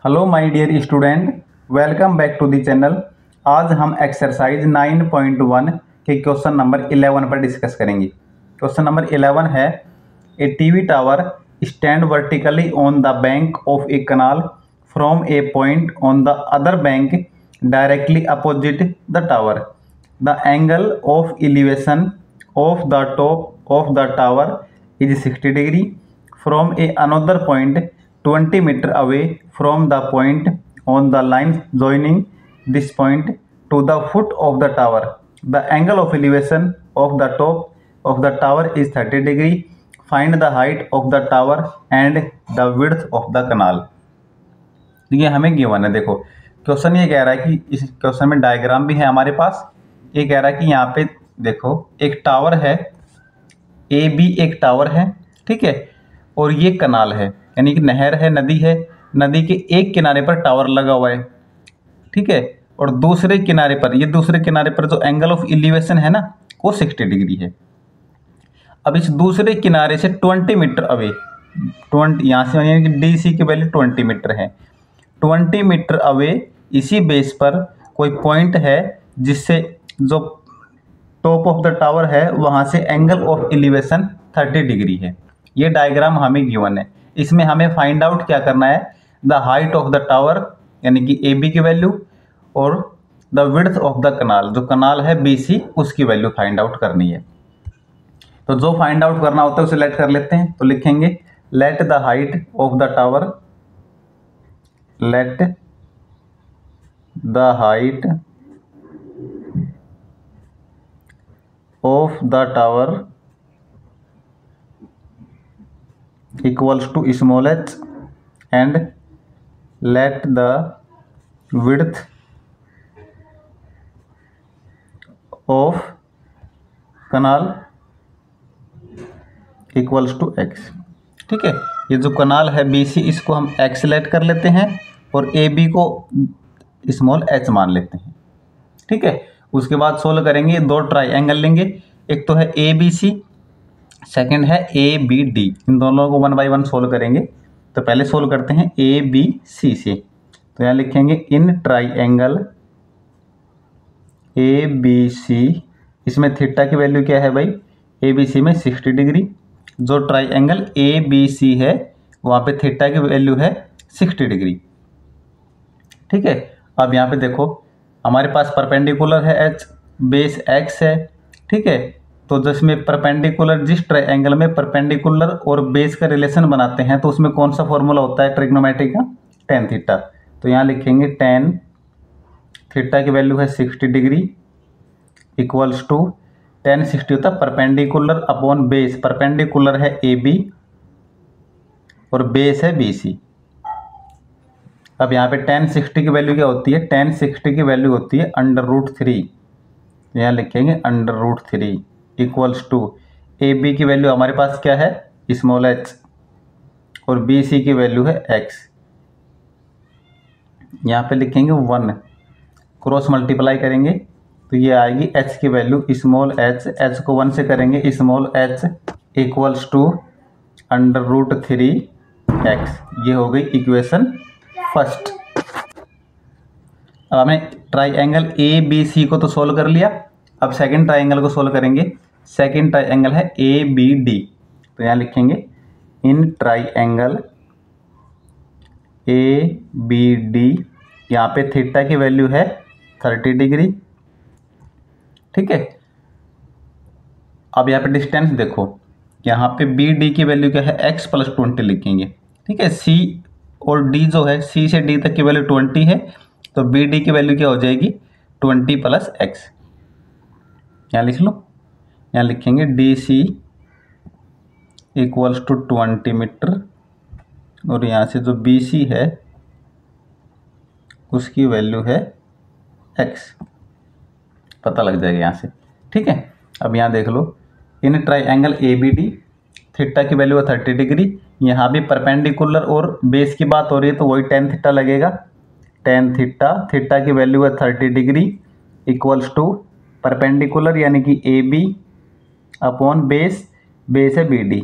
Hello my dear student, welcome back to the channel. आज हम exercise 9.1 के question number 11 पर डिस्कस करेंगे। क्वेश्चन नंबर 11 है, a TV tower stand vertically on the bank of a canal from a point on the other bank directly opposite the tower. The angle of elevation of the top of the tower is 60 degree from a another point 20 meter away from the point on the line joining this point to the foot of the tower. The angle of elevation of the top of the tower is 30 degree. Find the height of the tower and the width of the canal. ये हमें given है। देखो question ये कह रहा है कि इस क्वेश्चन में डायग्राम भी है हमारे पास। ये कह रहा है कि यहाँ पे देखो एक टावर है, ए बी एक टावर है, ठीक है, और ये कनाल है यानी कि नहर है, नदी है। नदी के एक किनारे पर टावर लगा हुआ है, ठीक है, और दूसरे किनारे पर दूसरे किनारे पर जो एंगल ऑफ एलिवेशन है ना वो 60 डिग्री है। अब इस दूसरे किनारे से 20 मीटर अवे, 20 यहाँ से यानी कि डी सी की वैल्यू 20 मीटर है। 20 मीटर अवे इसी बेस पर कोई पॉइंट है जिससे जो टॉप ऑफ द टावर है वहाँ से एंगल ऑफ एलिवेशन 30 डिग्री है। ये डायग्राम हमें गिवन है। इसमें हमें फाइंड आउट क्या करना है, the height of the tower यानी कि ए बी की वैल्यू और द विड्थ ऑफ द कनाल, जो कनाल है बी सी उसकी वैल्यू फाइंड आउट करनी है। तो जो फाइंड आउट करना होता है उसे लेट कर लेते हैं। तो लिखेंगे let the height of the tower, let the height of the tower equals to small h and let the width of canal equals to x। ठीक है, ये जो कनाल है BC इसको हम x लेट कर लेते हैं और AB को स्मॉल h मान लेते हैं। ठीक है, उसके बाद सोल्व करेंगे, दो ट्राइंगल लेंगे, एक तो है ABC, सेकंड है ABD। इन दोनों को 1 बाय 1 सोल्व करेंगे। तो पहले सोल्व करते हैं ABC से। तो यहाँ लिखेंगे इन ट्राइंगल ABC, इसमें थीटा की वैल्यू क्या है भाई, ABC में 60 डिग्री। जो ट्राइंगल ABC है वहाँ पे थीटा की वैल्यू है 60 डिग्री। ठीक है, अब यहाँ पे देखो हमारे पास परपेंडिकुलर है H, बेस X है, ठीक है। तो जिसमें परपेंडिकुलर, जिस ट्रायंगल में परपेंडिकुलर और बेस का रिलेशन बनाते हैं तो उसमें कौन सा फॉर्मूला होता है ट्रिग्नोमेट्री का, टेन थीटा। तो यहाँ लिखेंगे टेन थीटा की वैल्यू है 60 डिग्री इक्वल्स टू टेन 60 होता है परपेंडिकुलर अपॉन बेस। परपेंडिकुलर है AB और बेस है BC। अब यहाँ पे टेन 60 की वैल्यू क्या होती है, टेन 60 की वैल्यू होती है √3। यहाँ लिखेंगे √3 इक्वल्स टू AB की वैल्यू हमारे पास क्या है, स्मॉल h, और BC की वैल्यू है x। यहाँ पे लिखेंगे 1, क्रॉस मल्टीप्लाई करेंगे तो ये आएगी h की वैल्यू स्मॉल h को 1 से करेंगे small h equals to √3x। ये हो गई इक्वेशन फर्स्ट। अब हमने ट्राइंगल ABC को तो सोल्व कर लिया, अब सेकंड ट्राइंगल को सोल्व करेंगे। सेकंड ट्राइंगल है ABD। तो यहाँ लिखेंगे इन ट्राइंगल ABD, यहाँ पे थीटा की वैल्यू है 30 डिग्री। ठीक है, अब यहाँ पे डिस्टेंस देखो, यहाँ पे BD की वैल्यू क्या है, x + 20 लिखेंगे। ठीक है, C और D जो है, C से D तक की वैल्यू 20 है, तो BD की वैल्यू क्या हो जाएगी 20 + x। यहाँ लिख लो, यहाँ लिखेंगे DC इक्वल्स टू 20 मीटर और यहाँ से जो BC है उसकी वैल्यू है x, पता लग जाएगा यहाँ से। ठीक है, अब यहाँ देख लो इन ट्राइंगल ABD थीटा की वैल्यू है 30 डिग्री। यहाँ भी परपेंडिकुलर और बेस की बात हो रही है तो वही टेन थीटा लगेगा। टेन थीटा, थीटा की वैल्यू है 30 डिग्री इक्वल्स टू परपेंडिकुलर यानी कि AB अपॉन बेस, बेस है BD।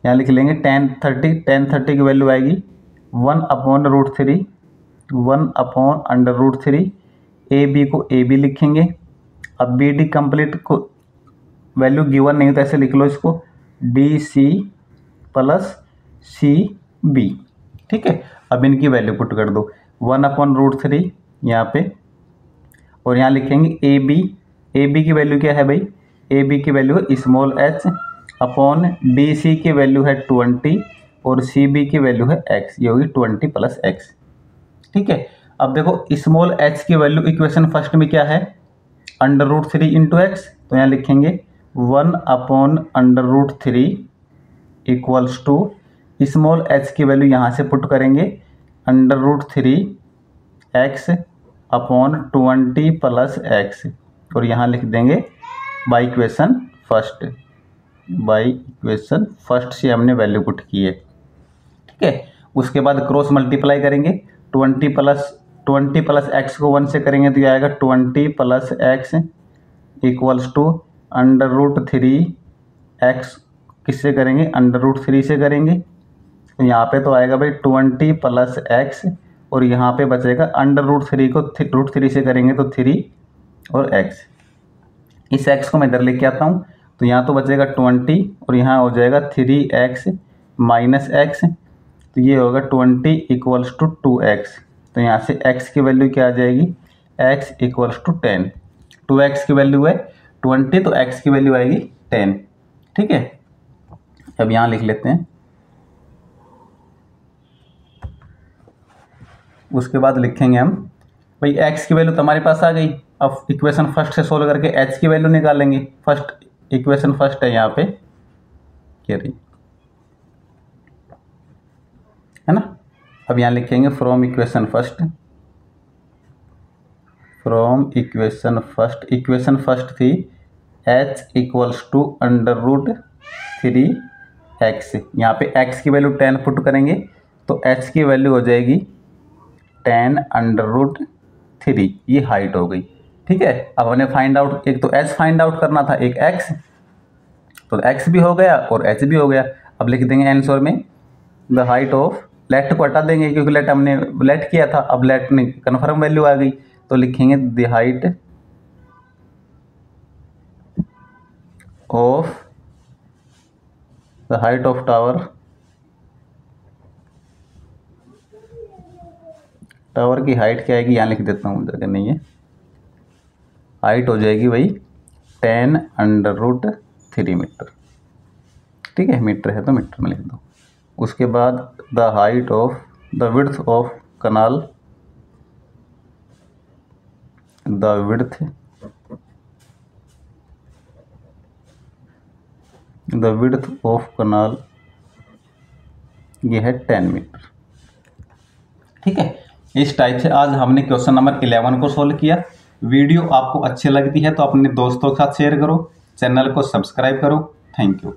यहाँ लिख लेंगे tan 30 की वैल्यू आएगी 1/√3, 1/√3। ए बी को ए बी लिखेंगे। अब बी डी कंप्लीट को वैल्यू गिवन नहीं तो ऐसे लिख लो इसको D C plus C B. ठीक है, अब इनकी वैल्यू पुट कर दो 1/√3 यहाँ पे, और यहाँ लिखेंगे ए बी की वैल्यू क्या है भाई, ए बी की वैल्यू है small H upon D C की वैल्यू है 20 और सी बी की वैल्यू है एक्स, ये होगी 20 + x। ठीक है, अब देखो स्मॉल एच की वैल्यू इक्वेशन फर्स्ट में क्या है √3 × x, तो यहाँ लिखेंगे 1/√3 इक्वल्स टू स्मॉल एच की वैल्यू यहाँ से पुट करेंगे √3 x अपॉन 20 + x, और यहाँ लिख देंगे बाई इक्वेशन फर्स्ट से हमने वैल्यू पुट की है। ठीक है, उसके बाद क्रॉस मल्टीप्लाई करेंगे 20 + x को 1 से करेंगे तो ये आएगा 20 + x इक्वल्स टू √3 x, किससे करेंगे √3 से करेंगे, तो यहाँ पे तो आएगा भाई 20 + x, और यहाँ पे बचेगा √3 को √3 से करेंगे तो 3 और x। इस x को मैं इधर लेके आता हूँ तो यहाँ तो बचेगा 20 और यहाँ हो जाएगा 3x - x, तो ये होगा 20 इक्वल्स टू 2x। तो यहाँ से x की वैल्यू क्या आ जाएगी, x इक्वल्स टू 10। 2x की वैल्यू है 20 तो x की वैल्यू आएगी 10। ठीक है, अब यहाँ लिख लेते हैं। उसके बाद लिखेंगे हम भाई x की वैल्यू तो हमारे पास आ गई। अब इक्वेशन फर्स्ट से सोल्व करके h की वैल्यू निकालेंगे। फर्स्ट इक्वेशन फर्स्ट है यहाँ पे क्या रही है ना। अब यहाँ लिखेंगे from equation first equation first थी h इक्वल्स टू √3x। यहाँ पे x की वैल्यू 10 पुट करेंगे तो h की वैल्यू हो जाएगी 10√3, ये हाइट हो गई। ठीक है, अब हमने फाइंड आउट, एक तो h फाइंड आउट करना था, एक x, तो x भी हो गया और h भी हो गया। अब लिख देंगे आंसर में द हाइट ऑफ, लेट को हटा देंगे क्योंकि लेट हमने लेट किया था, अब लेट में कन्फर्म वैल्यू आ गई, तो लिखेंगे द हाइट ऑफ टावर की हाइट क्या आएगी, यहाँ लिख देता हूँ, जगह नहीं है, हाइट हो जाएगी वही 10√3 मीटर। ठीक है, मीटर है तो मीटर में लिख दो। उसके बाद द विड्थ ऑफ कनाल, ये है 10 मीटर। ठीक है, इस टाइप से आज हमने क्वेश्चन नंबर 11 को सोल्व किया। वीडियो आपको अच्छी लगती है तो अपने दोस्तों के साथ शेयर करो, चैनल को सब्सक्राइब करो। Thank you.